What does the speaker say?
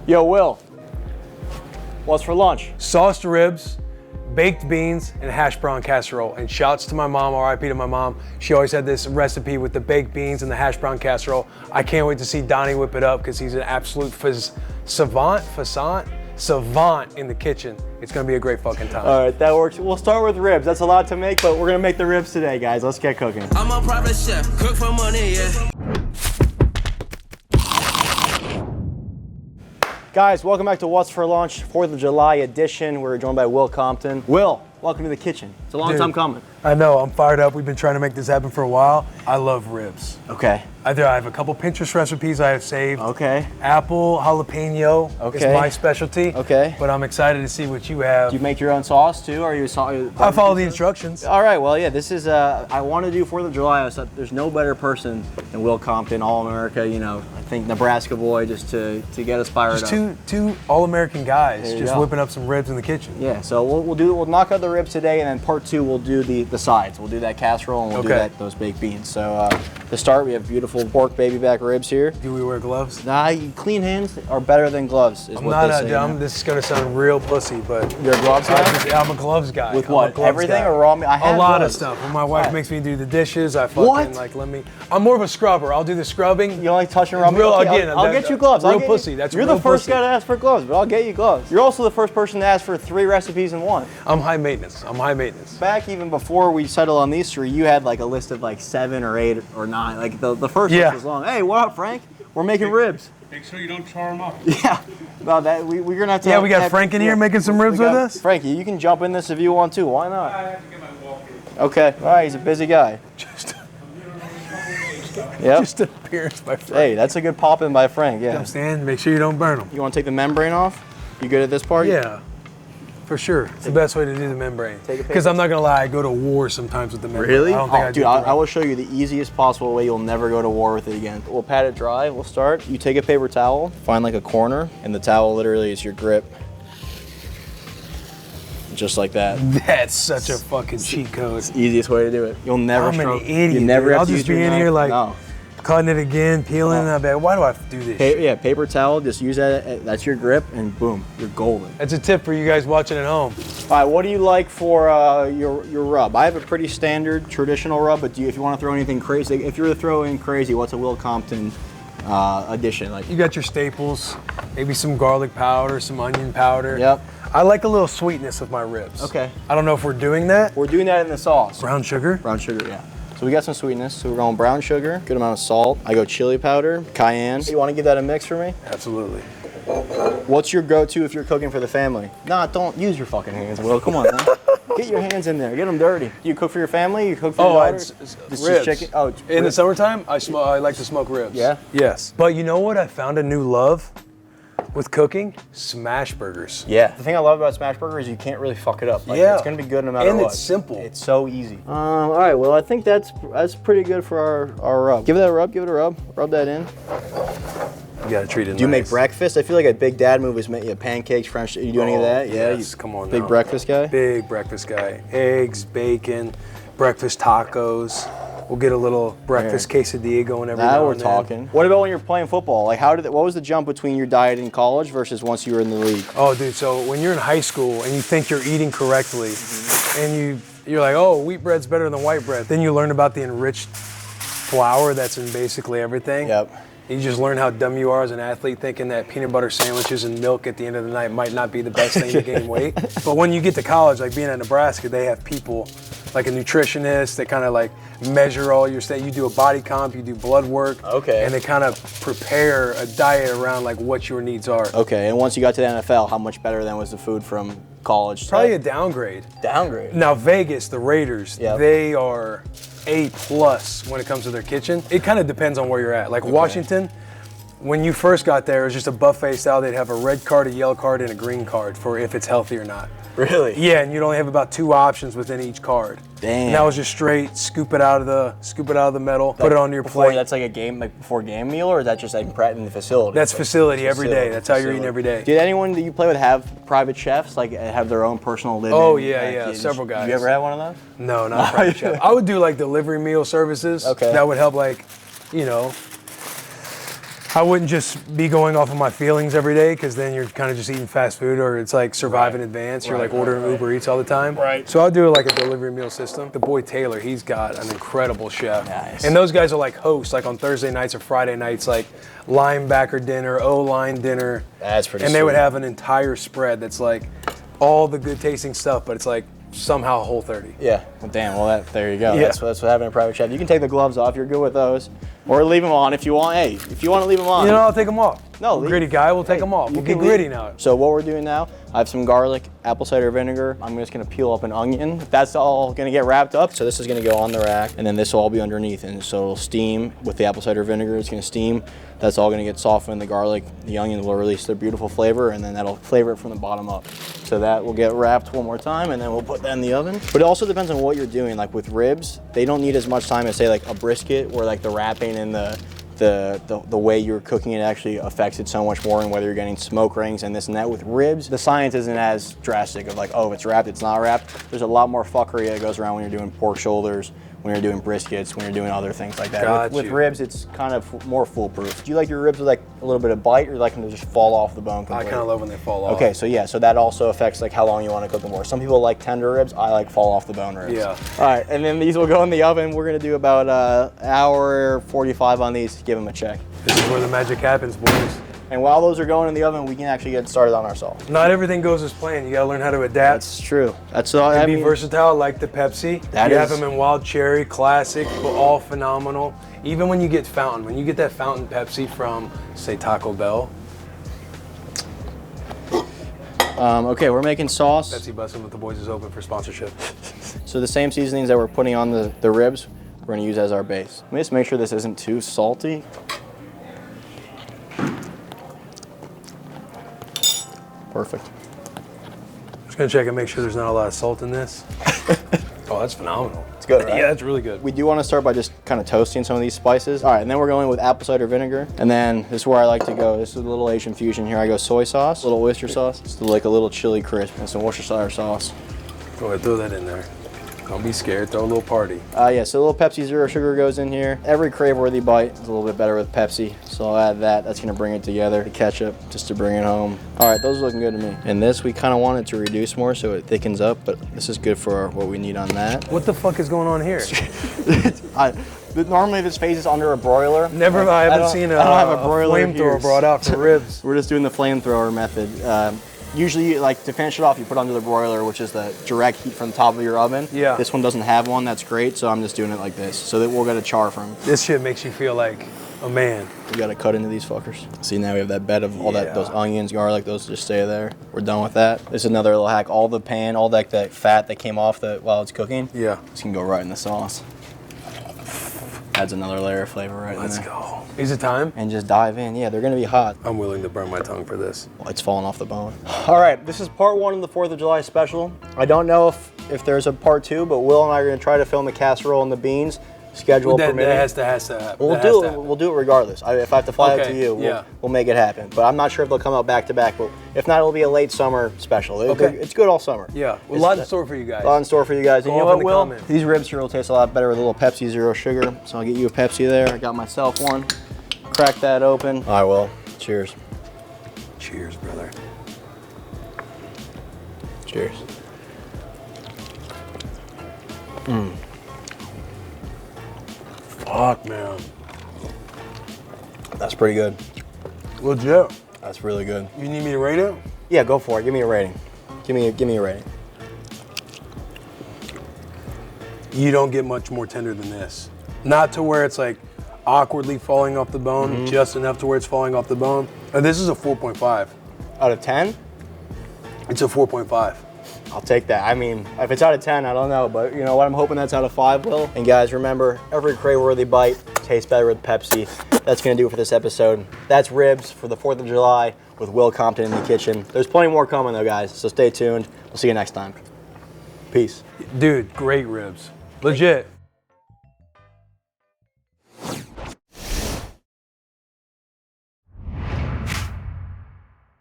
Yo, Will, what's for lunch? Sauced ribs, baked beans, and hash brown casserole. And shouts to my mom, RIP to my mom. She always had this recipe with the baked beans and the hash brown casserole. I can't wait to see Donnie whip it up because he's an absolute savant in the kitchen. It's gonna be a great fucking time. All right, that works. We'll start with ribs. That's a lot to make, but we're gonna make the ribs today, guys. Let's get cooking. I'm a private chef, cook for money, yeah. Guys, welcome back to What's for Lunch, 4th of July edition. We're joined by Will Compton. Will, welcome to the kitchen. It's a long time coming. I know, I'm fired up. We've been trying to make this happen for a while. I love ribs. Okay. I have a couple Pinterest recipes I have saved. Okay. Apple jalapeno is my specialty. Okay. But I'm excited to see what you have. Do you make your own sauce too, or are you? I follow the instructions. All right. Well, yeah. This is. I want to do 4th of July. I thought there's no better person than Will Compton, All-America. You know, I think Nebraska boy, just to get us fired up. Two All-American guys just go. whipping up some ribs in the kitchen. Yeah. So we'll knock out the ribs today, and then part 2 we'll do the sides. We'll do that casserole and we'll do those baked beans. So to start, we have beautiful pork baby back ribs here. Do we wear gloves? Nah, clean hands are better than gloves. Is I'm what not they say, dumb. This is gonna sound real pussy, but you're a gloves guy. I'm a gloves guy. With what? Everything or raw meat? I have a lot gloves. of stuff. When my wife makes me do the dishes, I fucking I'm more of a scrubber. I'll do the scrubbing. You don't like touching raw meat? Real Okay, again. I'll get you gloves. Real pussy. That's you're real the first pussy. guy to ask for gloves, but I'll get you gloves. You're also the first person to ask for 3 recipes in one. I'm high maintenance. Back even before we settled on these 3, you had like a list of like 7 or 8 or 9. Like the first list was long. Hey, what up, Frank? We're making ribs. Make sure you don't char them up. Yeah. No, that we're gonna have to. Yeah, we got Frank in here making some ribs with us. Frankie, you can jump in this if you want to. Why not? I have to get my walker. Okay. All right. He's a busy guy. Just an appearance by Frank. Hey, that's a good pop in by Frank. Yeah. Stand. Make sure you don't burn them. You want to take the membrane off? You good at this part? Yeah. For sure. It's the best way to do the membrane. Because I'm not going to lie, I go to war sometimes with the membrane. Really? I don't think dude, I will show you the easiest possible way you'll never go to war with it again. We'll pat it dry. We'll start. You take a paper towel, find like a corner, and the towel literally is your grip. Just like that. That's such a fucking cheat code. It's the easiest way to do it. You'll never I'm stroke. an idiot. You never have I'll to just use be your in here knife. like cutting it again, peeling it. I bet, why do I do this? Yeah, paper towel. Just use that. That's your grip, and boom, you're golden. That's a tip for you guys watching at home. All right, what do you like for your rub? I have a pretty standard traditional rub, but if you want to throw anything crazy, if you're to throw in crazy, what's a Will Compton addition? Like you got your staples, maybe some garlic powder, some onion powder. Yep. I like a little sweetness with my ribs. Okay. I don't know if we're doing that. We're doing that in the sauce. Brown sugar? Brown sugar, yeah. So we got some sweetness. So we're going brown sugar, good amount of salt. I go chili powder, cayenne. You want to give that a mix for me? Absolutely. What's your go-to if you're cooking for the family? Nah, don't use your fucking hands, Will. Come on, man. Get your hands in there. Get them dirty. You cook for your family? You cook for your daughter? It's ribs. Chicken? Oh, in the summertime, I like to smoke ribs. Yeah? Yes. But you know what? I found a new love with cooking? Smash burgers. Yeah. The thing I love about smash burger is you can't really fuck it up. Like, it's gonna be good no matter what. And it's simple. It's so easy. All right. Well, I think that's pretty good for our rub. Give it a rub. Give it a rub. Rub that in. You gotta treat it. Do you make breakfast? I feel like a big dad move is make pancakes, French. You do any of that? Yeah. Yes. Come on. Big breakfast guy. Big breakfast guy. Eggs, bacon, breakfast tacos. We'll get a little breakfast quesadilla going every now and then. Now we're talking. What about when you're playing football? Like, what was the jump between your diet in college versus once you were in the league? Oh, dude. So when you're in high school and you think you're eating correctly, and you're like, oh, wheat bread's better than white bread. Then you learn about the enriched flour that's in basically everything. Yep. You just learn how dumb you are as an athlete, thinking that peanut butter sandwiches and milk at the end of the night might not be the best thing to gain weight. But when you get to college, like being at Nebraska, they have people like a nutritionist that kind of like measure all your state. You do a body comp, you do blood work. Okay. And they kind of prepare a diet around like what your needs are. Okay. And once you got to the NFL, how much better then was the food from college? Probably a downgrade. Downgrade. Now Vegas, the Raiders, they are A+ when it comes to their kitchen. It kind of depends on where you're at. Like Washington, when you first got there, it was just a buffet style. They'd have a red card, a yellow card, and a green card for if it's healthy or not. Really? Yeah, and you'd only have about 2 options within each card. Damn. And that was just straight scoop it out of the metal, put it on your before, plate. That's like a game, like before game meal, or is that just like in the facility? That's facility every day. That's how you're eating every day. Did anyone that you play with have private chefs, like have their own personal living? Oh yeah, several guys. You ever had one of those? No, not a private chef. I would do like delivery meal services. Okay. That would help, like, you know, I wouldn't just be going off of my feelings every day, because then you're kind of just eating fast food, or it's like survive in advance. You're like ordering Uber Eats all the time. Right. So I'll do like a delivery meal system. The boy Taylor, he's got an incredible chef. Nice. And those guys are like hosts, like on Thursday nights or Friday nights, like linebacker dinner, O-line dinner. That's pretty And they would sweet. have an entire spread that's like all the good tasting stuff, but it's like somehow Whole30. Yeah. Well, damn. Well, there you go. Yeah. That's what having a private chef. You can take the gloves off. You're good with those, or leave them on if you want. Hey, if you want to leave them on. You know, I'll take them off. No, I'm a gritty guy, we'll take them off. You We'll get can leave- gritty now. So what we're doing now, I have some garlic, apple cider vinegar. I'm just gonna peel up an onion. That's all gonna get wrapped up. So this is gonna go on the rack, and then this will all be underneath. And so it'll steam with the apple cider vinegar. It's gonna steam. That's all gonna get softened. The garlic, the onion will release their beautiful flavor, and then that'll flavor it from the bottom up. So that will get wrapped one more time, and then we'll put that in the oven. But it also depends on what you're doing. Like with ribs, they don't need as much time as say like a brisket, where like the wrapping and the way you're cooking it actually affects it so much more, and whether you're getting smoke rings and this and that. With ribs, the science isn't as drastic of like, oh, if it's wrapped, it's not wrapped. There's a lot more fuckery that goes around when you're doing pork shoulders, when you're doing briskets, when you're doing other things like that. Got With you. ribs, it's kind of more foolproof. Do you like your ribs with like a little bit of bite, or you like them to just fall off the bone I completely? kind of love when they fall off. Okay, so yeah, so that also affects like how long you want to cook them for. Some people like tender ribs. I like fall off the bone ribs. Yeah. All right, and then these will go in the oven. We're gonna do about an hour 45 on these. Give them a check. This is where the magic happens, boys. And while those are going in the oven, we can actually get started on our sauce. Not everything goes as planned. You gotta learn how to adapt. That's true. That's all. I And be mean, versatile, like the Pepsi. That you is- have them in wild cherry, classic, but all phenomenal. Even when you get fountain, when you get that fountain Pepsi from, say, Taco Bell, okay, we're making sauce. Pepsi Bussin' with the Boys is open for sponsorship. So the same seasonings that we're putting on the ribs, we're gonna use as our base. Let me just make sure this isn't too salty. Perfect. Just gonna check and make sure there's not a lot of salt in this. Oh, that's phenomenal. It's good, right? Yeah, that's really good. We do want to start by just kind of toasting some of these spices. All right, and then we're going with apple cider vinegar. And then this is where I like to go. This is a little Asian fusion here. I go soy sauce, a little oyster sauce, just like a little chili crisp, and some Worcestershire sauce. Go ahead, throw that in there. Don't be scared, throw a little party. Yeah, so a little Pepsi Zero Sugar goes in here. Every crave-worthy bite is a little bit better with Pepsi, so I'll add that. That's gonna bring it together. The ketchup, just to bring it home. All right, those are looking good to me. And this, we kind of want it to reduce more so it thickens up, but this is good for what we need on that. What the fuck is going on here? Normally this phase is under a broiler. Never, I haven't seen a, I don't have a broiler here. flamethrower brought out for ribs. We're just doing the flamethrower method. Usually, like to finish it off, you put it under the broiler, which is the direct heat from the top of your oven. Yeah. This one doesn't have one. That's great. So I'm just doing it like this, so that we'll get a char from. This shit makes you feel like a man. We gotta cut into these fuckers. See, now we have that bed of all Yeah. those onions, garlic. Those just stay there. We're done with that. This is another little hack. All the pan, all that fat that came off while it's cooking. Yeah. This can go right in the sauce. Adds another layer of flavor right Let's in there. go. Is it time? And just dive in. Yeah, they're gonna be hot. I'm willing to burn my tongue for this. It's falling off the bone. All right, this is part one of the 4th of July special. I don't know if there's a part 2, but Will and I are gonna try to film the casserole and the beans. Schedule That permitting. has to happen. We'll That do has it. to happen. We'll do it regardless. If I have to fly out Okay, to you, yeah. we'll make it happen. But I'm not sure if they'll come out back to back. But if not, it'll be a late summer special. Okay. It's good all summer. Yeah, well, a It's lot in store for you guys. a lot in store for you guys. Go And you know off what, in the Will? comments. These ribs here will taste a lot better with a little Pepsi Zero Sugar. So I'll get you a Pepsi there. I got myself one. Crack that open. All right, Will. Cheers. Cheers, brother. Cheers. Fuck, man. That's pretty good. Legit. That's really good. You need me to rate it? Yeah, go for it. Give me a rating. Give me a rating. You don't get much more tender than this. Not to where it's like awkwardly falling off the bone, just enough to where it's falling off the bone. And this is a 4.5. Out of 10? It's a 4.5. I'll take that. I mean, if it's out of 10, I don't know, but you know what? I'm hoping that's out of 5, Will. And guys, remember, every crave-worthy bite tastes better with Pepsi. That's gonna do it for this episode. That's ribs for the 4th of July with Will Compton in the kitchen. There's plenty more coming though, guys, so stay tuned. We'll see you next time. Peace. Dude, great ribs. Legit.